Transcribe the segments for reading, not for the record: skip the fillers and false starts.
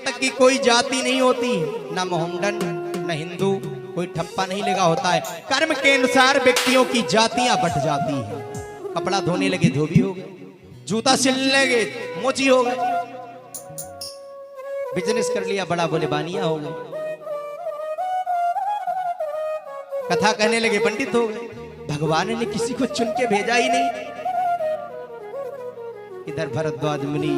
तक कि कोई जाति नहीं होती, ना मोहम्मडन न हिंदू, कोई ठप्पा नहीं लगा होता है। कर्म के अनुसार व्यक्तियों की जातियां बट जाती है। कपड़ा धोने लगे धोबी हो गए, जूता सिलने लगे मोची हो गए, बिजनेस कर लिया बड़ा बोले बानिया हो गए, कथा कहने लगे पंडित हो गए। भगवान ने किसी को चुन के भेजा ही नहीं। इधर भरद्वाज मुनि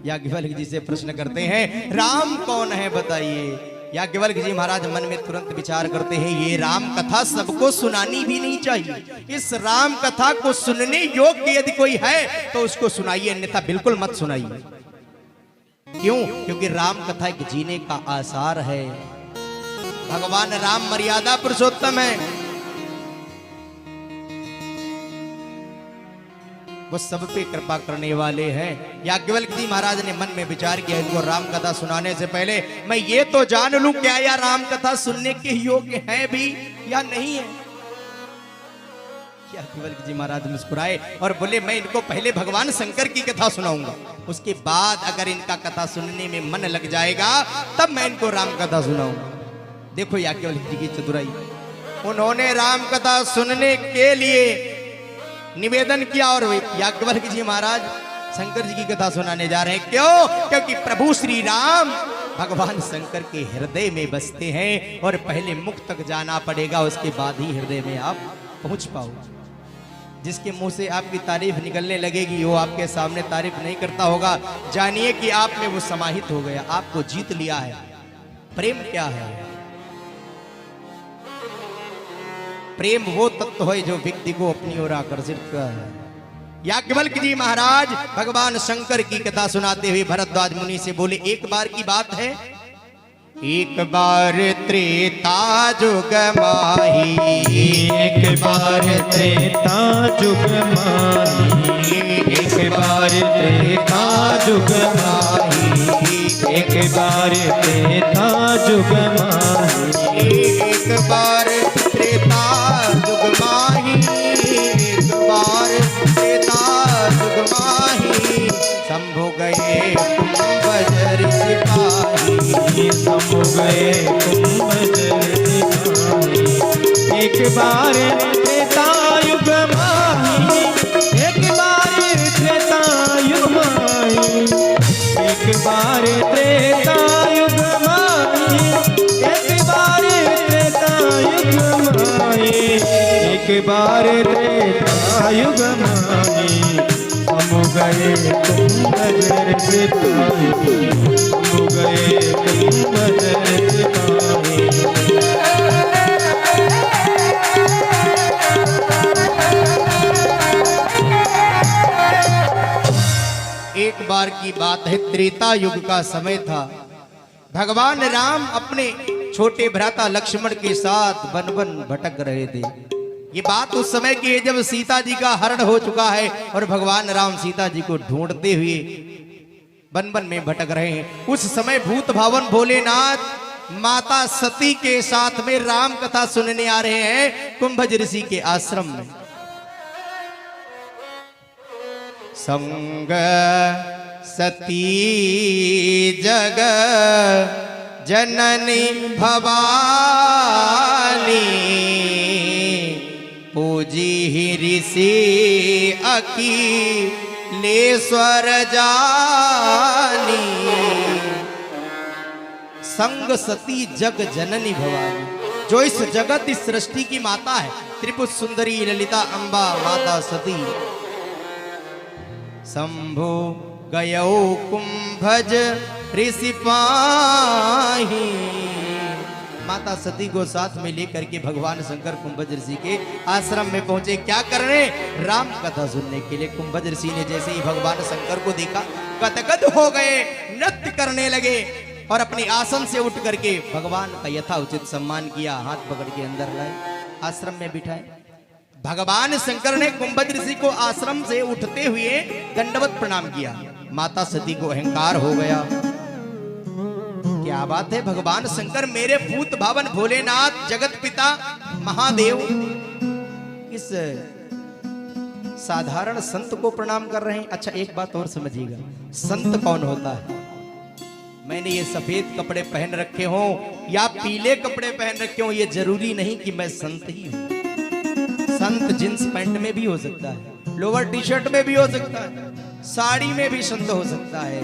याज्ञवल्क्य जी से प्रश्न करते हैं, राम कौन है बताइए। याज्ञवल्क्य जी महाराज मन में तुरंत विचार करते हैं, ये राम कथा सबको सुनानी भी नहीं चाहिए। इस राम कथा को सुनने योग्य यदि कोई है तो उसको सुनाइए, अन्यथा बिल्कुल मत सुनाइए। क्यों? क्योंकि राम कथा एक जीने का आसार है। भगवान राम मर्यादा पुरुषोत्तम है, वो सब पे कृपा करने वाले हैं। याज्ञवल्क्य जी महाराज ने मन में विचार किया, इनको राम कथा सुनाने से पहले मैं ये तो जान लूं क्या यह राम कथा सुनने के योग्य है भी या नहीं है। याज्ञवल्क्य जी महाराज मुस्कुराए और बोले, मैं इनको पहले भगवान शंकर की कथा सुनाऊंगा, उसके बाद अगर इनका कथा सुनने में मन लग जाएगा तब मैं इनको राम कथा सुनाऊंगा। देखो याज्ञवल्क्य जी की चतुराई, उन्होंने राम कथा सुनने के लिए निवेदन किया और याज्ञवल्क्य जी महाराज शंकर जी की कथा सुनाने जा रहे हैं। क्यों? क्योंकि प्रभु श्री राम भगवान शंकर के हृदय में बसते हैं और पहले मुख तक जाना पड़ेगा, उसके बाद ही हृदय में आप पहुंच पाओगे। जिसके मुंह से आपकी तारीफ निकलने लगेगी वो आपके सामने तारीफ नहीं करता होगा, जानिए कि आप में वो समाहित हो गया, आपको जीत लिया है। प्रेम क्या है? प्रेम वो तत्व है जो व्यक्ति को अपनी ओर आकर्षित करता है। याज्ञवल्क्य जी महाराज भगवान शंकर की कथा सुनाते हुए भरद्वाज मुनि से बोले, एक बार की बात है, एक बार त्रेता जुग माही, एक बार त्रेता जुग माही, एक बार त्रेता जुग माही, एक बार त्रेता जुग माही, एक बार त्रेता जुग माही, एक बार त्रेता जुग माही, शंभु गए कुंभजर सिपाही, शंभु गए कुंभजर सिपाही। एक बार त्रेता युग माही, एक बार त्रेता युग माही, एक बार त्रेता युग माही, एक बार त्रेता युग माही, एक बार त्रेता युग माही, हम गए कुंभजर सिपाही, हम गए कुंभजर सिपाही। एक बार की बात है, त्रेता युग का समय था। भगवान राम अपने छोटे भ्राता लक्ष्मण के साथ वन वन भटक रहे थे। ये बात उस समय की है जब सीता जी का हरण हो चुका है और भगवान राम सीता जी को ढूंढते हुए वन वन में भटक रहे हैं। उस समय भूत भावन भोलेनाथ माता सती के साथ में राम कथा सुनने आ रहे हैं कुंभज ऋषि के आश्रम में। संग सती जग जननी भवानी, पूजी ही ऋषि अखिलेश्वर जानी। संग सती जग जननी भवानी, जो इस जगत इस सृष्टि की माता है, त्रिपुर सुंदरी ललिता अंबा माता सती। शंभु गयो कुंभज ऋषि पाही, माता सती को साथ में लेकर के भगवान शंकर कुंभज ऋषि के आश्रम में पहुंचे। क्या करने? राम कथा सुनने के लिए। कुंभज ऋषि ने जैसे ही भगवान शंकर को देखा गदगद हो गए, नृत्य करने लगे और अपने आसन से उठ करके भगवान का यथाउचित सम्मान किया, हाथ पकड़ के अंदर लाए, आश्रम में बिठाए। भगवान शंकर ने कुंभज ऋषि को आश्रम से उठते हुए दंडवत प्रणाम किया। माता सती को अहंकार हो गया, क्या बात है, भगवान शंकर मेरे भूत भावन भोलेनाथ जगत पिता महादेव इस साधारण संत को प्रणाम कर रहे हैं। अच्छा एक बात और समझिएगा, संत कौन होता है? मैंने ये सफेद कपड़े पहन रखे हों या पीले कपड़े पहन रखे हों, ये जरूरी नहीं कि मैं संत ही हूं। संत जींस पैंट में भी हो सकता है, लोअर टी शर्ट में भी हो सकता है, साड़ी में भी संत हो सकता है।